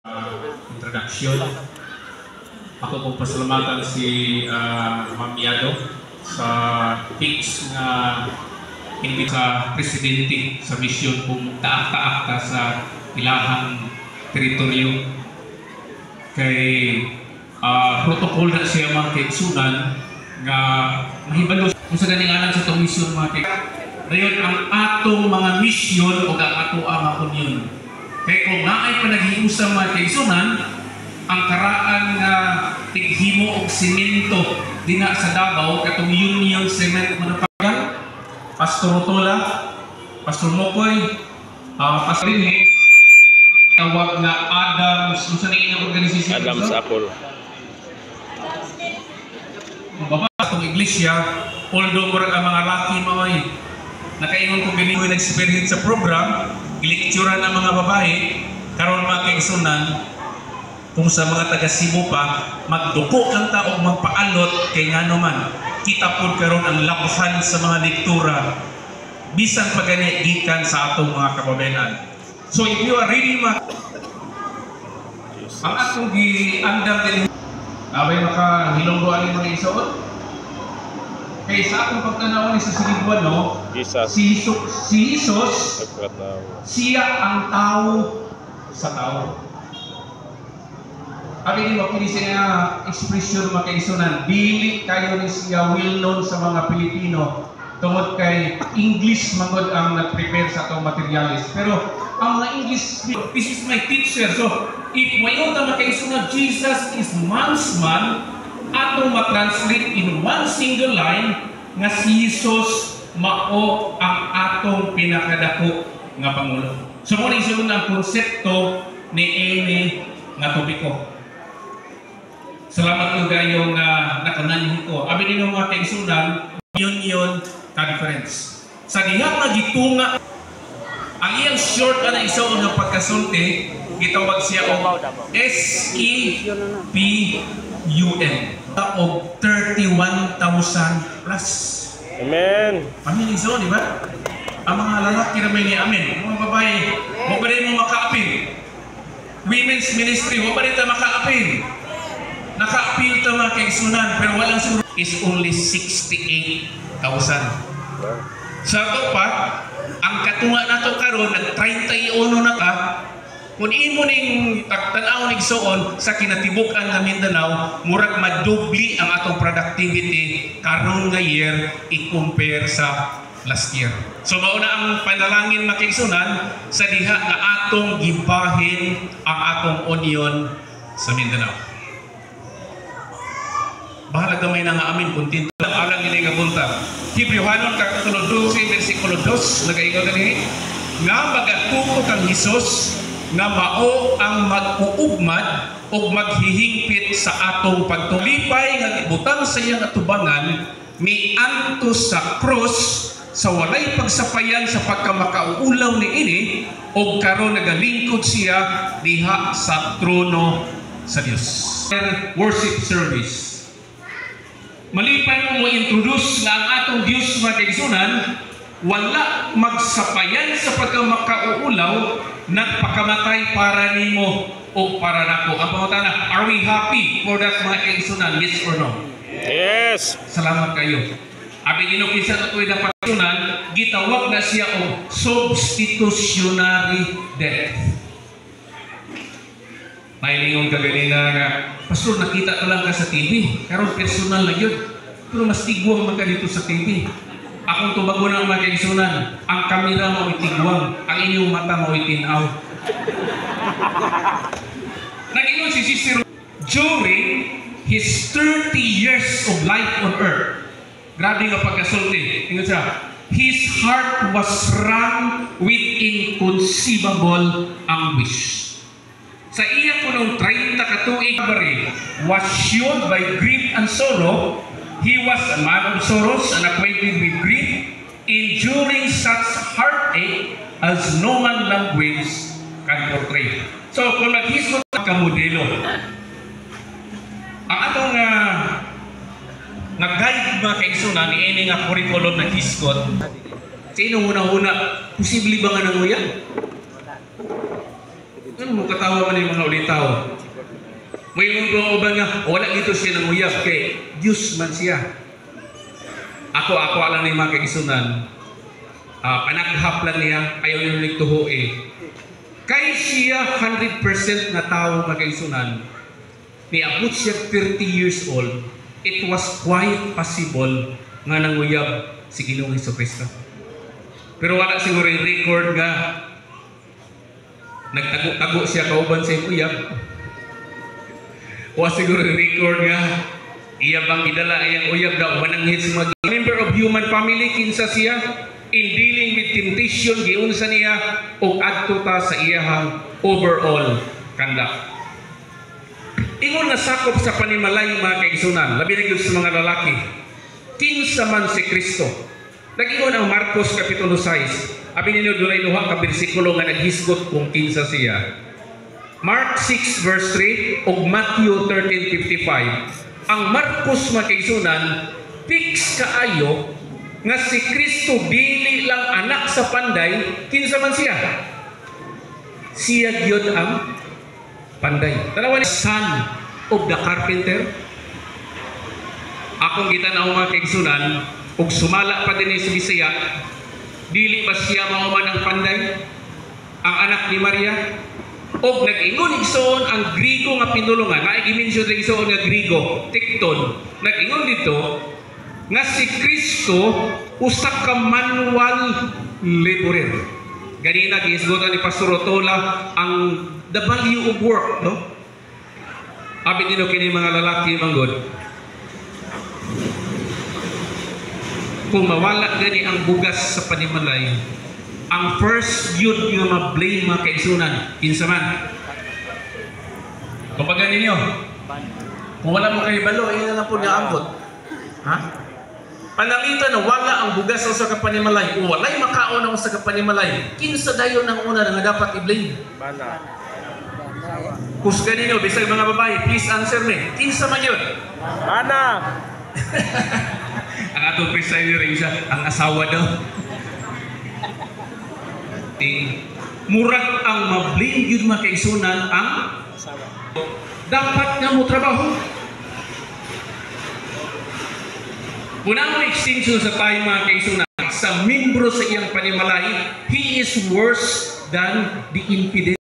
Introduction. Ako po pasalamatan si Ma'am Yado sa fix na hindi sa presidente sa misyon kung taak-taak sa ilahang teritoryo. Kay protocol na siya mga kaigsunan nga mahibalo kung sa ganinganan sa itong misyon mga kaigsunan. Ngayon ang atong mga misyon o ang ato ang union. Kaya kung naay pa nag-iusang mga kaigsunan, ang karaan nga tighimo og simento dina sa Davao katong Union Cement Manufacturing, Pastor Rotola, Pastor Mokoy, Pastor Rinhe, tawag na Adams, kung saan ang organisasyon? Adams Apple. Baba itong iglesia, although ang mga laki maway, nakaingon ko ganito yung experience sa program, ilikturan ang mga babae, karon mga kaigsunan, kung sa mga taga Cebu pa, magduko ang tao magpaalot kay nga naman kita po karon ang labasan sa mga lektura bisan pagani gikan sa atong mga kababayan. So if you are really ang atong giandam din abay makahilonggo ani mga isuot kay sa atong pagtanaw ni sa Siliguan no, si Jesus siya ang tao sa tao. Abi ni wakili siya expression makaisunan dili kayo ni siya well known sa mga Pilipino tungod kay English magod ang nag-prepare sa atong materialis, pero ang mga English, this is my teacher, so if mayon ta makaisunan Jesus is man's man, atong ma-translate in one single line nga si Jesus mao ang atong pinakadako nga pangulo. So mo ni ang konsepto ni ini nga topiko. Salamat ko kayo nga nakananhin ko. Abi ninyo mga kaigsunan, Union Conference. Sa diha nga gitunga, ang iyang short na isaw ng pagkasulti, gitawag siya o SEPUN o 31,000 plus. Amen. Amin iso, di ba? Ang mga lalaki na may ni amin. Ang mga babae, huwag pa rin mo makaapin. Women's ministry, huwag pa rin ta makaapin. Naka-appeal ito mga kaigsunan, pero walang siguro is only 68,000. Sa ito pa, ang katunga na ito karon nag-31 na ka, kung imo ning tanaw ng soon sa kinatibukan ng Mindanao, murag madubli ang atong productivity karon nga year i-compare sa last year. So mauna ang panalangin mga kaigsunan sa diha na atong gibahin ang atong union sa Mindanao. Bahala gamay na nga amin kung tinto lang alang ini nga bunta. Hebreohanon kapitulo 12 versikulo 2 nagaingon kani nga magatuko kang Hesus nga mao ang mag-uugmad o maghihingpit sa atong pagtulipay nga ibutang sa iyang atubangan mianto sa cross sa walay pagsapayan sa pagkamakauulaw ni ini o karon nagalingkod siya diha sa trono sa Dios. Worship service. Malipay mo introduce na ang atong Diyos mga kaigsunan, wala magsapayan sa pagkamakauulaw, nagpakamatay para nimo o para nako. Ang pangutana, are we happy for that mga kaigsunan? Yes or no? Yes! Salamat kayo. Abi ginukisa na ito yung pagkasunan, gitawag na siya o substitutionary death. May lingon ka ganina nga, Pastor, nakita ka lang ka sa TV. Karon personal na yun. Pero mas tigwang man ka dito sa TV. Akong tubago ng mga kaigsunan, ang kamera mo itigwang, ang inyong mata mo itinaw. Nag-ingon si Sister during his 30 years of life on earth. Grabe nga pagkasulti. Ingon siya, his heart was wrung with inconceivable anguish. Sa iya po nung 30 katuig was showed by grief and sorrow. He was a man of sorrows and acquainted with grief, enduring such heartache as no man language can portray. So kung naghisgot ka modelo, ang atong nag-guide mga kaigsunan ni ini nga curriculum na hisgot, sino una-una, posible ba nga nanguyan? Ano mo katawa man yung mga ulitaw? May mga uban nga, wala dito siya ng uyab kay Diyos man siya. Ako lang na yung mga kaigsunan. Panaghap lang niya, ayaw nyo nagtuho eh. Kay siya 100% na tao magkaigsunan. Niabot siya 30 years old. It was quite possible nga nanguyab si Ginoong Jesucristo. Pero wala siguro yung record nga nagtago-tago siya kauban sa uyab. Wala siguro yung record nga iya bang idala iyang uyab daw mananghit sa mga member of human family kinsa siya in dealing with temptation giunsa niya og adto ta sa iyahang overall conduct. Ingon na sakop sa panimalay mga kaigsunan, labi na gyud sa mga lalaki. Kinsa man si Kristo. Nag-ingon ang Marcos kapitulo 6. Abi ninyo dunay duha ka bersikulo nga naghisgot kung kinsa siya. Mark 6 verse 3 ug Matthew 13:55. Ang Marcos mga kaigsunan fix kaayo nga si Kristo dili lang anak sa panday, kinsa man siya. Siya gyud ang panday. Dalawa ni son of the carpenter. Akong gitanaw mga kaigsunan, ug sumala pa din sa Bisaya, dili ba siya mao man ang panday? Ang anak ni Maria? Og nag-ingon igsoon ang Grigo nga pinulungan, na i-mention na igsoon nga Grigo, Tikton, nag-ingon dito nga si Kristo usa ka manual laborer. Ganina giisgotan ni Pastor Otola ang the value of work, no? Abi nino kini mga lalaki manggod. Kung mawala gani ang bugas sa panimalay, ang first yun nga ma-blame mga kaigsunan, kinsa man. Kumbaga ninyo, kung wala mo kayo balo, yun na po naambot. Ha? Panalitan na wala ang bugas sa kapanimalay, o walay makaon ang sa kapanimalay, kinsa dayon ang una na dapat i-blame? Mana. Kusga ninyo, bisag mga babae, please answer me. Kinsa man yun? Mana. Ang atong presider rin siya, ang asawa daw. Murag ang ma-blame yun mga kaigsunan ang dapat nga mo trabaho. Kung ang extinction sa tayo mga kaigsunan, sa membro sa iyang panimalay, he is worse than the infidel.